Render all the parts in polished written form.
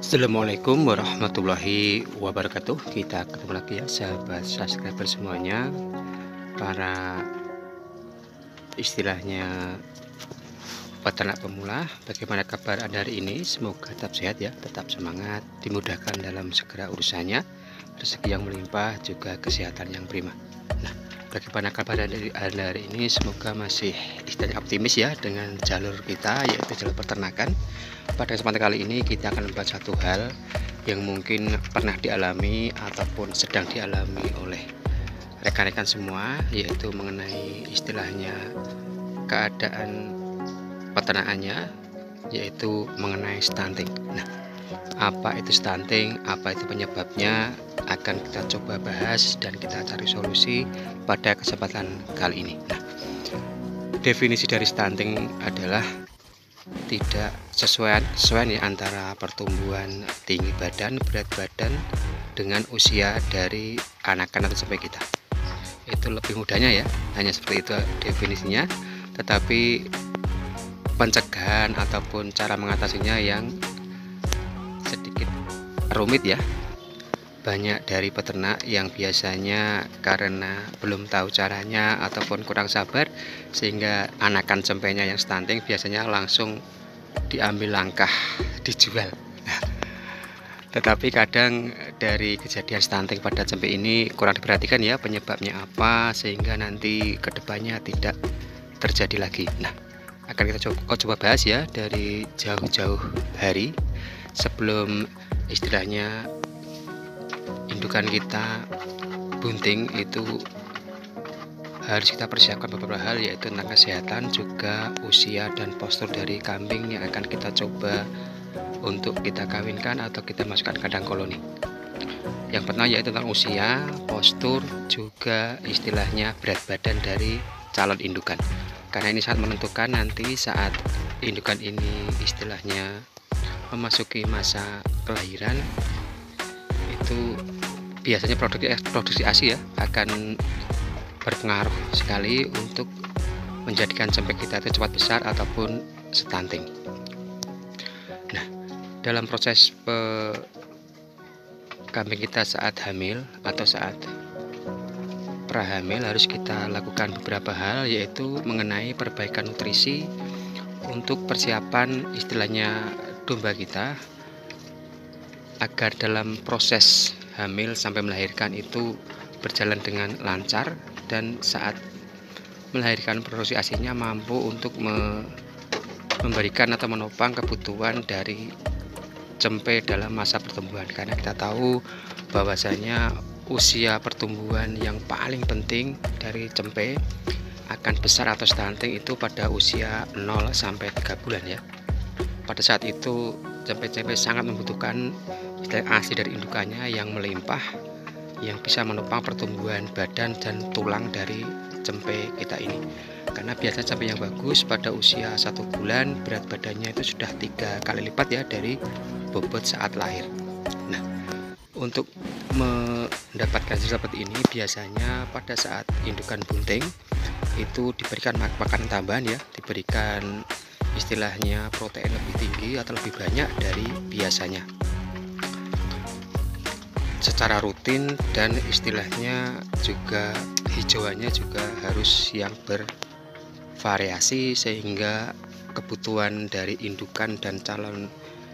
Assalamualaikum warahmatullahi wabarakatuh. Kita ketemu lagi ya sahabat subscriber semuanya, para istilahnya peternak pemula. Bagaimana kabar Anda hari ini? Semoga tetap sehat ya, tetap semangat, dimudahkan dalam segala urusannya, rezeki yang melimpah, juga kesehatan yang prima. Nah, bagaimana kabar Anda hari ini? Semoga masih istilahnya optimis ya dengan jalur kita, yaitu jalur peternakan. Pada kesempatan kali ini kita akan membahas satu hal yang mungkin pernah dialami ataupun sedang dialami oleh rekan-rekan semua, yaitu mengenai istilahnya keadaan peternakannya, yaitu mengenai stunting. Nah, apa itu stunting, apa itu penyebabnya, akan kita coba bahas dan kita cari solusi pada kesempatan kali ini. Nah, definisi dari stunting adalah tidak sesuai ya antara pertumbuhan tinggi badan, berat badan dengan usia dari anakan atau sampai kita. Itu lebih mudahnya ya, hanya seperti itu definisinya. Tetapi pencegahan ataupun cara mengatasinya yang sedikit rumit ya. Banyak dari peternak yang biasanya karena belum tahu caranya ataupun kurang sabar, sehingga anakan cempenya yang stunting biasanya langsung diambil langkah dijual. Tetapi kadang dari kejadian stunting pada cempe ini kurang diperhatikan ya, penyebabnya apa, sehingga nanti kedepannya tidak terjadi lagi. Nah, akan kita coba bahas ya dari jauh-jauh hari sebelum istilahnya indukan kita bunting. Itu harus kita persiapkan beberapa hal, yaitu tentang kesehatan, juga usia dan postur dari kambing yang akan kita coba untuk kita kawinkan atau kita masukkan kandang koloni. Yang pertama yaitu tentang usia, postur, juga istilahnya berat badan dari calon indukan, karena ini sangat menentukan nanti saat indukan ini istilahnya memasuki masa kelahiran. Itu biasanya produksi ASI ya akan berpengaruh sekali untuk menjadikan cempe kita itu cepat besar ataupun stunting. Nah, dalam proses kambing kita saat hamil atau saat prahamil harus kita lakukan beberapa hal, yaitu mengenai perbaikan nutrisi untuk persiapan istilahnya domba kita, agar dalam proses hamil sampai melahirkan itu berjalan dengan lancar, dan saat melahirkan produksi ASI-nya mampu untuk memberikan atau menopang kebutuhan dari cempe dalam masa pertumbuhan. Karena kita tahu bahwasanya usia pertumbuhan yang paling penting dari cempe akan besar atau stunting itu pada usia 0 sampai 3 bulan ya. Pada saat itu cempe-cempe sangat membutuhkan ASI dari indukannya yang melimpah, yang bisa menopang pertumbuhan badan dan tulang dari cempe kita ini. Karena biasanya cempe yang bagus pada usia 1 bulan berat badannya itu sudah 3 kali lipat ya dari bobot saat lahir. Nah, untuk mendapatkan seperti ini biasanya pada saat indukan bunting itu diberikan makanan tambahan ya, diberikan istilahnya protein lebih tinggi atau lebih banyak dari biasanya secara rutin, dan istilahnya juga hijauannya juga harus yang bervariasi sehingga kebutuhan dari indukan dan calon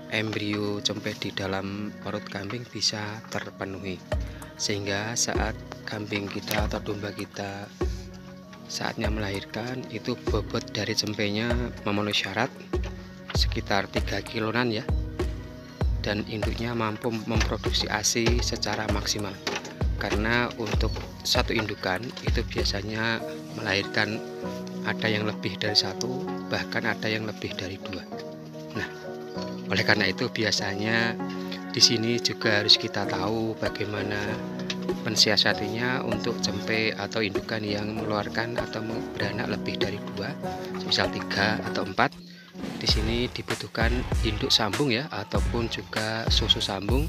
embrio cempe di dalam perut kambing bisa terpenuhi, sehingga saat kambing kita atau domba kita saatnya melahirkan itu bobot dari cempenya memenuhi syarat sekitar 3 kiloan ya, dan induknya mampu memproduksi ASI secara maksimal. Karena untuk satu indukan itu biasanya melahirkan ada yang lebih dari 1, bahkan ada yang lebih dari 2. Nah, oleh karena itu biasanya di sini juga harus kita tahu bagaimana mensiasatinya untuk cempe atau indukan yang mengeluarkan atau beranak lebih dari 2, misal 3 atau 4. Di sini dibutuhkan induk sambung ya, ataupun juga susu sambung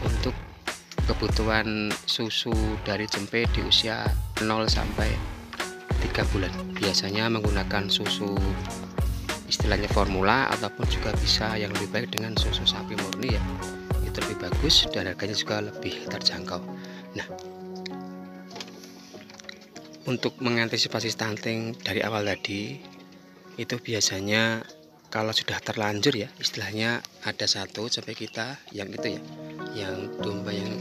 untuk kebutuhan susu dari cempe di usia 0 sampai 3 bulan. Biasanya menggunakan susu istilahnya formula, ataupun juga bisa yang lebih baik dengan susu sapi murni ya, itu lebih bagus dan harganya juga lebih terjangkau. Nah, untuk mengantisipasi stunting dari awal tadi, itu biasanya kalau sudah terlanjur ya, istilahnya ada satu sampai kita yang itu ya, yang domba yang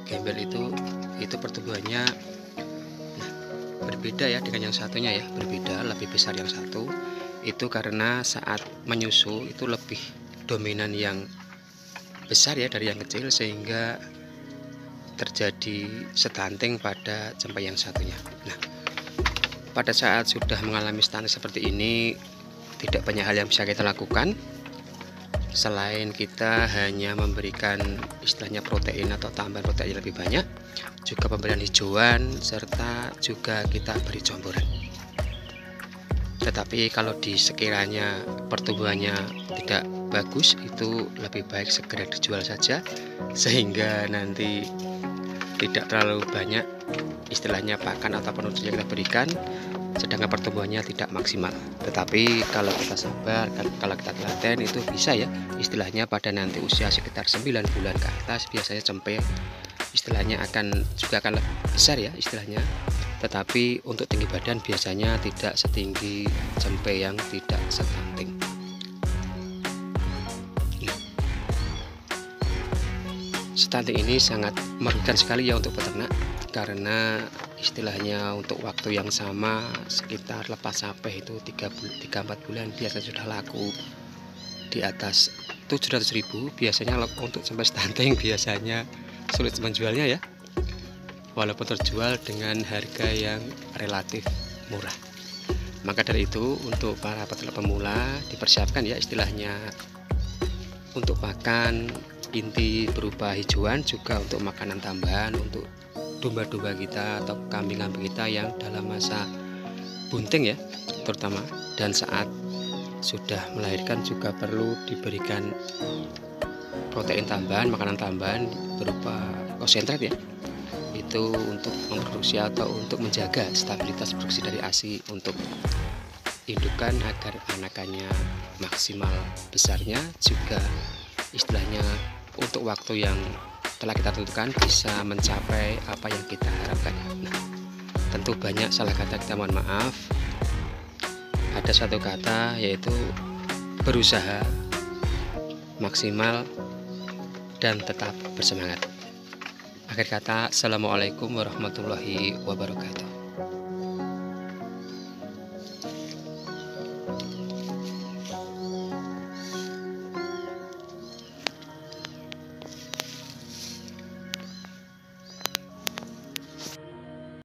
gembel itu pertumbuhannya berbeda ya dengan yang satunya ya, berbeda, lebih besar yang satu. Itu karena saat menyusu itu lebih dominan yang besar ya dari yang kecil, sehingga terjadi stunting pada jempai yang satunya. Nah, pada saat sudah mengalami stunting seperti ini, tidak banyak hal yang bisa kita lakukan selain kita hanya memberikan istilahnya protein atau tambahan protein lebih banyak, juga pemberian hijauan, serta juga kita beri comboran. Tetapi kalau sekiranya pertumbuhannya tidak bagus, itu lebih baik segera dijual saja, sehingga nanti tidak terlalu banyak istilahnya pakan atau nutrisi yang kita berikan, sedangkan pertumbuhannya tidak maksimal. Tetapi kalau kita sabar, kalau kita telaten, itu bisa ya, istilahnya pada nanti usia sekitar 9 bulan ke atas biasanya cempe istilahnya akan lebih besar ya istilahnya. Tetapi untuk tinggi badan biasanya tidak setinggi cempe yang tidak stunting. Nah, stunting ini sangat merugikan sekali ya untuk peternak, karena istilahnya untuk waktu yang sama sekitar lepas sampai itu 3-4 bulan biasanya sudah laku di atas 700.000. Biasanya untuk sampai stunting biasanya sulit menjualnya ya, walaupun terjual dengan harga yang relatif murah. Maka dari itu untuk para peternak pemula dipersiapkan ya istilahnya untuk pakan inti berupa hijauan, juga untuk makanan tambahan untuk domba-domba kita atau kambing-kambing kita yang dalam masa bunting ya terutama, dan saat sudah melahirkan juga perlu diberikan protein tambahan, makanan tambahan berupa konsentrat ya, itu untuk memproduksi atau untuk menjaga stabilitas produksi dari ASI untuk indukan agar anakannya maksimal besarnya, juga istilahnya untuk waktu yang telah kita tentukan bisa mencapai apa yang kita harapkan. Nah, tentu banyak salah kata, kita mohon maaf. Ada satu kata yaitu berusaha maksimal dan tetap bersemangat. Akhir kata, assalamualaikum warahmatullahi wabarakatuh.